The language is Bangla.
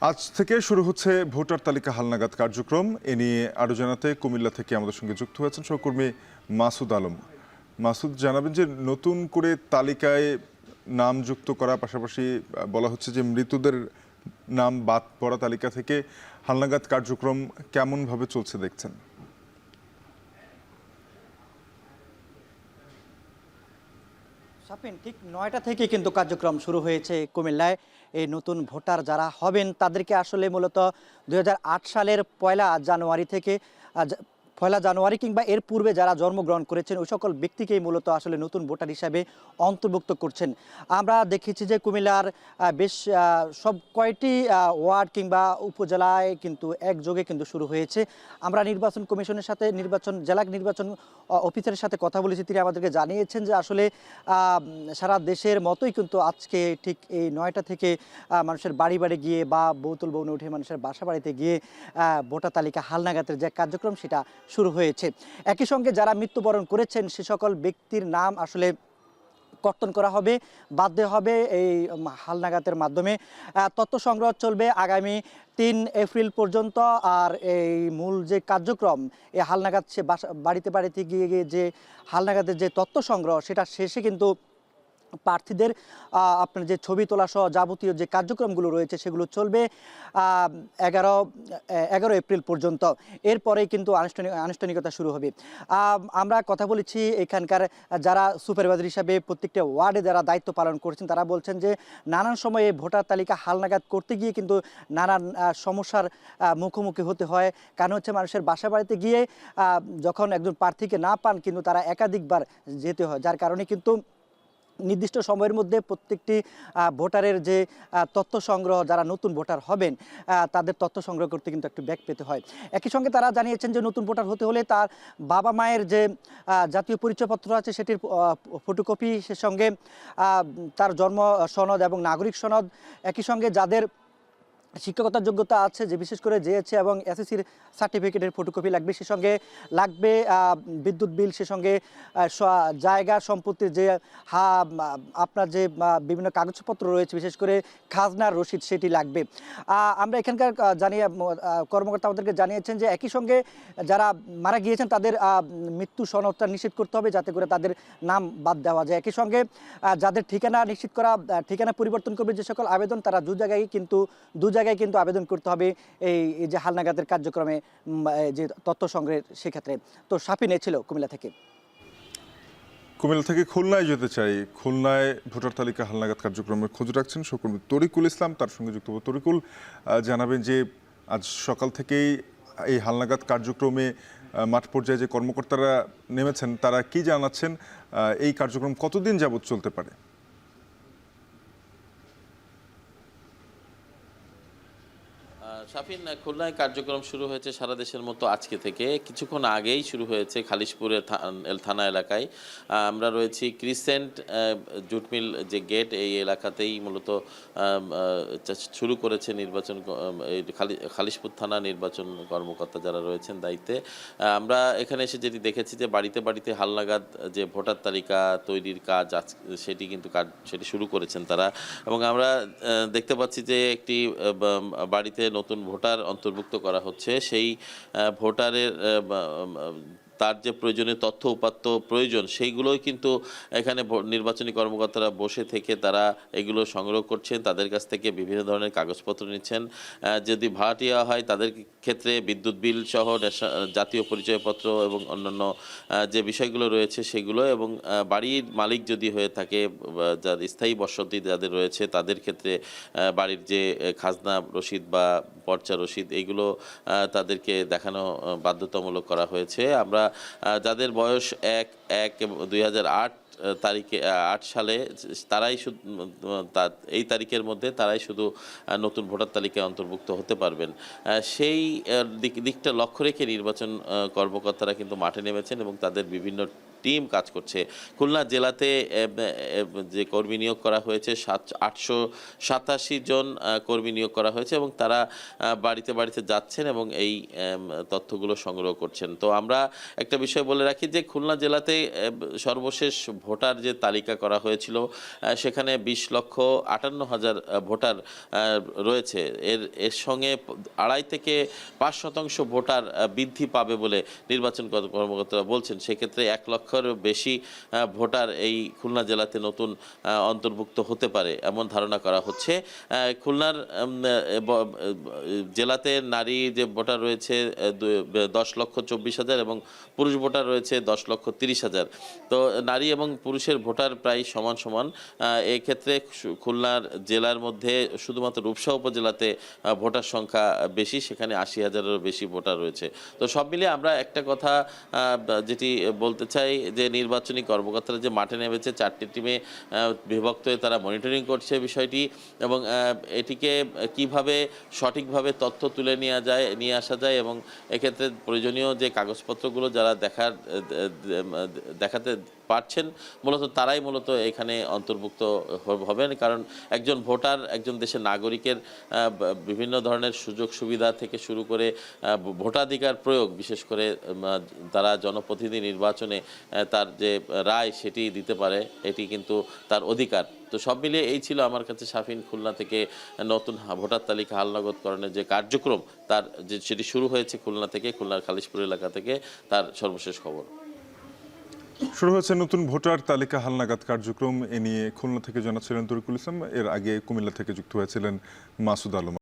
আজ থেকে শুরু হচ্ছে ভোটার তালিকা হালনাগাদ কার্যক্রম। এ নিয়ে আরও জানাতে কুমিল্লা থেকে আমাদের সঙ্গে যুক্ত হয়েছেন সহকর্মী মাসুদ আলম। মাসুদ, জানাবেন যে নতুন করে তালিকায় নাম যুক্ত করা, পাশাপাশি বলা হচ্ছে যে মৃতদের নাম বাদ পড়া তালিকা থেকে হালনাগাদ কার্যক্রম কেমনভাবে চলছে দেখছেন? সাপিন ঠিক ৯টা থেকে কিন্তু কার্যক্রম শুরু হয়েছে কুমিল্লায়। এই নতুন ভোটার যারা হবেন তাদেরকে আসলে মূলত ২০০৮ সালের পয়লা জানুয়ারি থেকে পয়লা জানুয়ারি কিংবা এর পূর্বে যারা জন্মগ্রহণ করেছেন ওই সকল ব্যক্তিকেই মূলত আসলে নতুন ভোটার হিসাবে অন্তর্ভুক্ত করছেন। আমরা দেখেছি যে কুমিল্লার বেশ সব কয়টি ওয়ার্ড কিংবা উপজেলায় কিন্তু একযোগে কিন্তু শুরু হয়েছে। আমরা নির্বাচন কমিশনের সাথে জেলা নির্বাচন অফিসারের সাথে কথা বলেছি, তিনি আমাদেরকে জানিয়েছেন যে আসলে সারা দেশের মতোই কিন্তু আজকে ঠিক এই ৯টা থেকে মানুষের বাড়ি বাড়ি গিয়ে বা বহুতল ভবনে উঠে মানুষের বাসা বাড়িতে গিয়ে ভোটার তালিকা হালনাগাদের যে কার্যক্রম সেটা শুরু হয়েছে। একই সঙ্গে যারা মৃত্যুবরণ করেছেন সে সকল ব্যক্তির নাম আসলে কর্তন করা হবে, বাদ দেওয়া হবে এই হালনাগাদের মাধ্যমে। তথ্য সংগ্রহ চলবে আগামী ৩ এপ্রিল পর্যন্ত। আর এই মূল যে কার্যক্রম, এই হালনাগাদ সে বাড়িতে বাড়িতে গিয়ে গিয়ে যে হালনাগাদের যে তথ্য সংগ্রহ সেটা শেষে কিন্তু প্রার্থীদের আপনার যে ছবি তোলা সহ যাবতীয় যে কার্যক্রমগুলো রয়েছে সেগুলো চলবে ১১ এপ্রিল পর্যন্ত। এরপরেই কিন্তু আনুষ্ঠানিকতা শুরু হবে। আমরা কথা বলেছি এখানকার যারা সুপারভাইজার হিসাবে প্রত্যেকটা ওয়ার্ডে যারা দায়িত্ব পালন করছেন, তারা বলছেন যে নানান সময়ে ভোটার তালিকা হালনাগাদ করতে গিয়ে কিন্তু নানান সমস্যার মুখোমুখি হতে হয়। কারণ হচ্ছে মানুষের বাসা বাড়িতে গিয়ে যখন একজন প্রার্থীকে না পান কিন্তু তারা একাধিকবার যেতে হয়, যার কারণে কিন্তু নির্দিষ্ট সময়ের মধ্যে প্রত্যেকটি ভোটারের যে তথ্য সংগ্রহ, যারা নতুন ভোটার হবেন তাদের তথ্য সংগ্রহ করতে কিন্তু একটু ব্যাক পেতে হয়। একই সঙ্গে তারা জানিয়েছেন যে নতুন ভোটার হতে হলে তার বাবা মায়ের যে জাতীয় পরিচয়পত্র আছে সেটির ফটোকপি, সে সঙ্গে তার জন্ম সনদ এবং নাগরিক সনদ, একই সঙ্গে যাদের শিক্ষকতার যোগ্যতা আছে, যে বিশেষ করে জেএসসি এবং এসএসসির সার্টিফিকেটের ফটোকপি লাগবে, সে সঙ্গে লাগবে বিদ্যুৎ বিল, সে সঙ্গে জায়গা সম্পত্তির যে আপনার যে বিভিন্ন কাগজপত্র রয়েছে, বিশেষ করে খাজনার রসিদ, সেটি লাগবে। আমরা এখানকার কর্মকর্তা আমাদেরকে জানিয়েছেন যে একই সঙ্গে যারা মারা গিয়েছেন তাদের মৃত্যু সনদটা নিশ্চিত করতে হবে যাতে করে তাদের নাম বাদ দেওয়া যায়। একই সঙ্গে যাদের ঠিকানা নিশ্চিত করা, ঠিকানা পরিবর্তন করবে যে সকল আবেদন, তারা দু জায়গায় কিন্তু আবেদন করতে হবে এই যে হালনাগাদের কার্যক্রমে যে তথ্য সংগ্রহের সেক্ষেত্রে। তো সাপিন ছিল কুমিল্লা থেকে। কুমিল্লা থেকে খুলনায় যেতে চাই। খুলনায় ভোটার তালিকা হালনাগাদ কার্যক্রমের খোঁজ রাখছেন সহকর্মী তরিকুল ইসলাম, তার সঙ্গে যুক্ত হবো। তরিকুল, জানাবেন যে আজ সকাল থেকেই এই হালনাগাদ কার্যক্রমে মাঠ পর্যায়ে যে কর্মকর্তারা নেমেছেন তারা কি জানাচ্ছেন, এই কার্যক্রম কতদিন যাবৎ চলতে পারে? শাফিন, খুলনায় কার্যক্রম শুরু হয়েছে সারা দেশের মতো আজকে থেকে। কিছুক্ষণ আগেই শুরু হয়েছে খালিশপুরের থানা এলাকায়। আমরা রয়েছি ক্রিসেন্ট জুট মিল যে গেট, এই এলাকাতেই মূলত শুরু করেছে নির্বাচন খালিশপুর থানা নির্বাচন কর্মকর্তা যারা রয়েছেন দায়িত্বে। আমরা এখানে এসে যেটি দেখেছি যে বাড়িতে বাড়িতে হালনাগাদ যে ভোটার তালিকা তৈরির কাজ সেটি শুরু করেছেন তারা। এবং আমরা দেখতে পাচ্ছি যে একটি বাড়িতে নতুন ভোটার অন্তর্ভুক্ত করা হচ্ছে। সেই ভোটারের তার যে প্রয়োজনীয় তথ্য উপাত্ত প্রয়োজন সেইগুলোই কিন্তু এখানে নির্বাচনী কর্মকর্তারা বসে থেকে তারা এগুলো সংগ্রহ করছেন, তাদের কাছ থেকে বিভিন্ন ধরনের কাগজপত্র নিচ্ছেন। যদি ভাড়াটিয়া হয় তাদের ক্ষেত্রে বিদ্যুৎ বিল সহ জাতীয় পরিচয়পত্র এবং অন্যান্য যে বিষয়গুলো রয়েছে সেগুলো, এবং বাড়ির মালিক যদি হয়ে থাকে, যাদের স্থায়ী বসতি যাদের রয়েছে তাদের ক্ষেত্রে বাড়ির যে খাজনা রসিদ বা পর্চা রসিদ এইগুলো তাদেরকে দেখানো বাধ্যতামূলক করা হয়েছে। আমরা যাদের বয়স ১/১/২০০৮ তারিখে ৮ সালে, তারাই শুধু এই তারিখের মধ্যে তারাই শুধু নতুন ভোটার তালিকায় অন্তর্ভুক্ত হতে পারবেন। সেই দিকটা লক্ষ্য রেখে নির্বাচন কর্মকর্তারা কিন্তু মাঠে নেমেছেন এবং তাদের বিভিন্ন টিম কাজ করছে। খুলনা জেলাতে যে কর্মী নিয়োগ করা হয়েছে 887 জন কর্মী নিয়োগ করা হয়েছে এবং তারা বাড়িতে বাড়িতে যাচ্ছেন এবং এই তথ্যগুলো সংগ্রহ করছেন। তো আমরা একটা বিষয় বলে রাখি যে খুলনা জেলাতে সর্বশেষ ভোটার যে তালিকা করা হয়েছিল সেখানে 20,58,000 ভোটার রয়েছে। এর সঙ্গে 2.5 থেকে 5% ভোটার বৃদ্ধি পাবে বলে নির্বাচন কর্মকর্তারা বলছেন। সেক্ষেত্রে 1 লক্ষের বেশি ভোটার এই খুলনা জেলাতে নতুন অন্তর্ভুক্ত হতে পারে এমন ধারণা করা হচ্ছে। খুলনার জেলাতে নারী যে ভোটার রয়েছে 10,24,000 এবং পুরুষ ভোটার রয়েছে 10,30,000। তো নারী এবং পুরুষের ভোটার প্রায় সমান সমান। এক্ষেত্রে খুলনার জেলার মধ্যে শুধুমাত্র রূপসা উপজেলাতে ভোটার সংখ্যা বেশি, সেখানে 80,000-এরও বেশি ভোটার রয়েছে। তো সব মিলিয়ে আমরা একটা কথা যেটি বলতে চাই যে নির্বাচনী কর্মকর্তারা যে মাঠে নেমেছে 4টি টিমে বিভক্ত হয়ে তারা মনিটরিং করছে বিষয়টি, এবং এটিকে কিভাবে সঠিকভাবে তথ্য তুলে নিয়ে আসা যায় এবং এক্ষেত্রে প্রয়োজনীয় যে কাগজপত্রগুলো যারা দেখাতে পারছেন মূলত তারাই মূলত এখানে অন্তর্ভুক্ত হবেন। কারণ একজন ভোটার একজন দেশের নাগরিকের বিভিন্ন ধরনের সুযোগ সুবিধা থেকে শুরু করে ভোটাধিকার প্রয়োগ, বিশেষ করে তারা জনপ্রতিনিধি নির্বাচনে তার যে রায় সেটি দিতে পারে, এটি কিন্তু তার অধিকার। তো সব মিলিয়ে এই ছিল আমার কাছে শাফিন খুলনা থেকে নতুন ভোটার তালিকা হালনাগদকরণের যে কার্যক্রম তার সেটি শুরু হয়েছে খুলনা থেকে, খুলনার খালিশপুর এলাকা থেকে, তার সর্বশেষ খবর। শুরু হয়েছে নতুন ভোটার তালিকা হালনাগাদ কার্যক্রম। এ নিয়ে খুলনা থেকে জানাচ্ছিলেন তরিকুল ইসলাম, এর আগে কুমিল্লা থেকে যুক্ত হয়েছিলেন মাসুদ আলম।